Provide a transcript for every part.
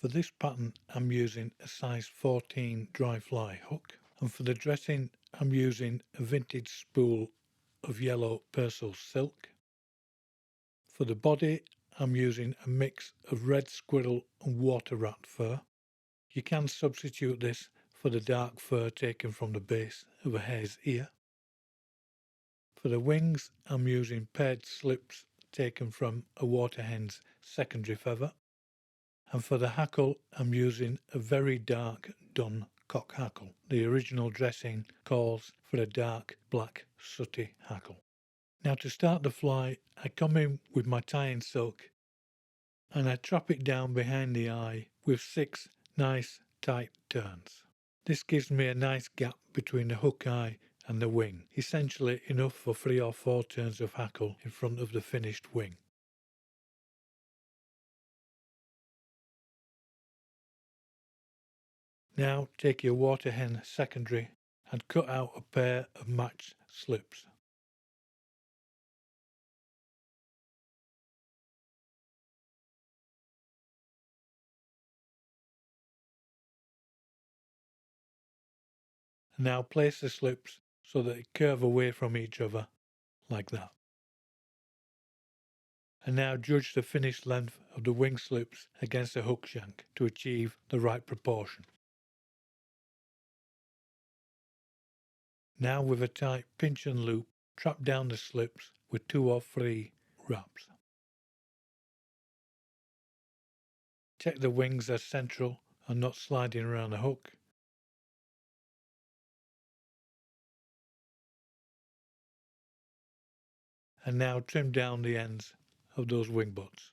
For this pattern I'm using a size 14 dry fly hook, and for the dressing I'm using a vintage spool of yellow Purcell silk. For the body I'm using a mix of red squirrel and water rat fur. You can substitute this for the dark fur taken from the base of a hare's ear. For the wings I'm using paired slips taken from a waterhen's secondary feather. And for the hackle I'm using a very dark dun cock hackle. The original dressing calls for a dark black sooty hackle. Now to start the fly I come in with my tying silk and I trap it down behind the eye with 6 nice tight turns. This gives me a nice gap between the hook eye and the wing, essentially enough for 3 or 4 turns of hackle in front of the finished wing. Now take your waterhen secondary and cut out a pair of matched slips. Now place the slips so that they curve away from each other, like that. And now judge the finished length of the wing slips against the hook shank to achieve the right proportion. Now with a tight pinch and loop, trap down the slips with 2 or 3 wraps. Check the wings are central and not sliding around the hook. And now trim down the ends of those wing butts.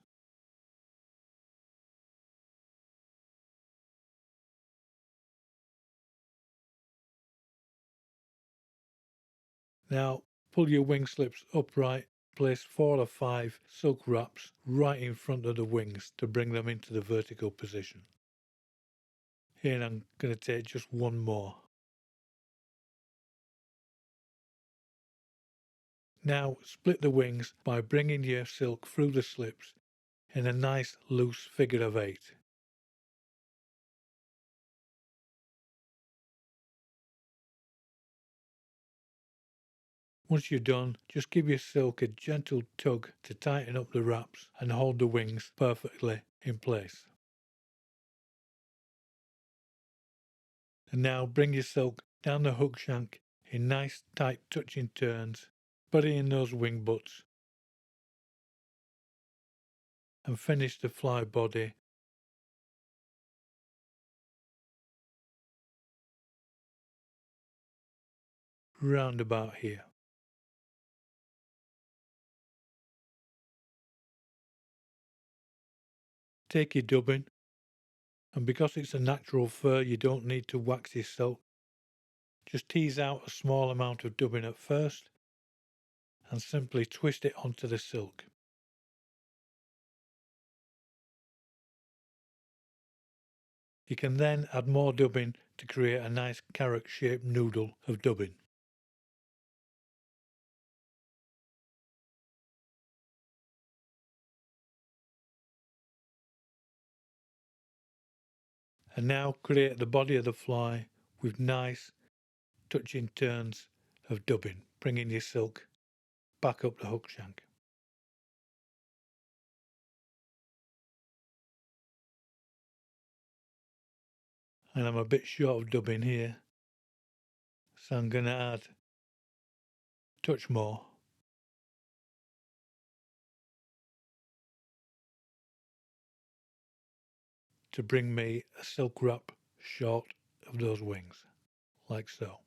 Now pull your wing slips upright, place 4 or 5 silk wraps right in front of the wings to bring them into the vertical position. Here I'm going to take just one more. Now split the wings by bringing your silk through the slips in a nice loose figure of 8. Once you're done, just give your silk a gentle tug to tighten up the wraps and hold the wings perfectly in place. And now bring your silk down the hook shank in nice tight touching turns, burying those wing butts, and finish the fly body round about here. Take your dubbing, and because it's a natural fur you don't need to wax your silk. Just tease out a small amount of dubbing at first and simply twist it onto the silk. You can then add more dubbing to create a nice carrot-shaped noodle of dubbing. And now create the body of the fly with nice touching turns of dubbing, bringing your silk back up the hook shank. And I'm a bit short of dubbing here, so I'm going to add a touch more. To bring me a silk wrap short of those wings, like so.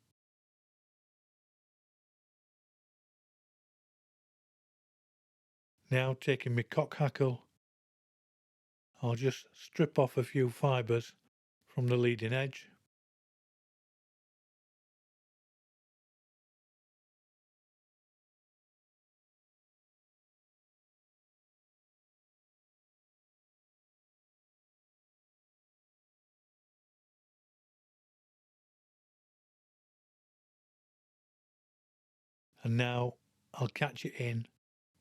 Now taking my cock hackle, I'll just strip off a few fibres from the leading edge. And now I'll catch it in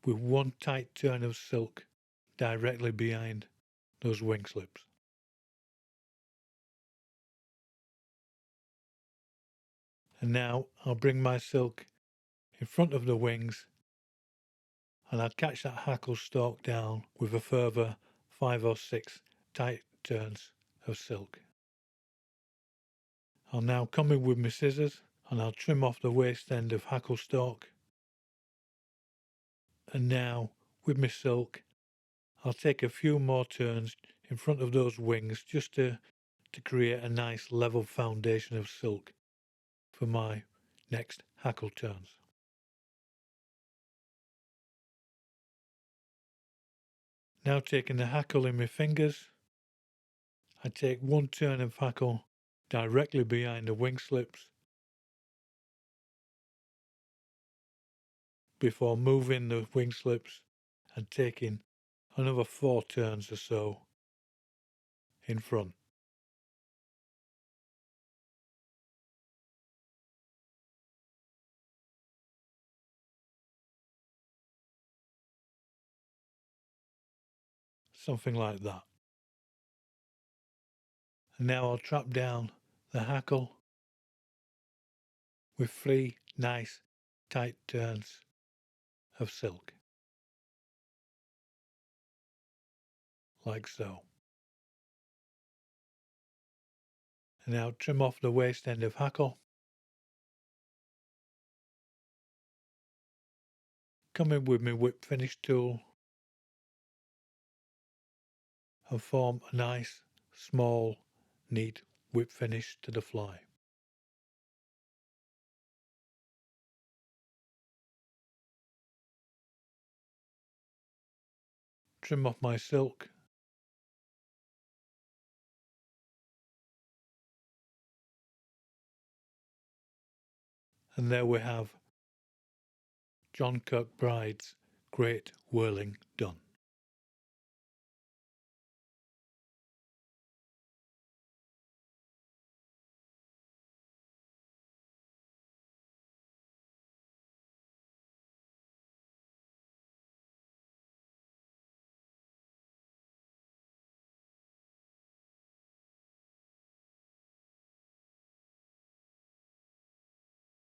with one tight turn of silk directly behind those wing slips. And now I'll bring my silk in front of the wings, and I'll catch that hackle stalk down with a further 5 or 6 tight turns of silk. I'll now come in with my scissors and I'll trim off the waist end of hackle stalk. And now with my silk I'll take a few more turns in front of those wings just to create a nice level foundation of silk for my next hackle turns. Now taking the hackle in my fingers, I take one turn of hackle directly behind the wing slips before moving the wing slips and taking another 4 turns or so in front. Something like that. And now I'll trap down the hackle with 3 nice tight turns of silk, like so. And now trim off the waist end of hackle. Come in with my whip finish tool and form a nice, small, neat whip finish to the fly. Trim off my silk. And there we have John Kirkbride's Great Whirling Dun.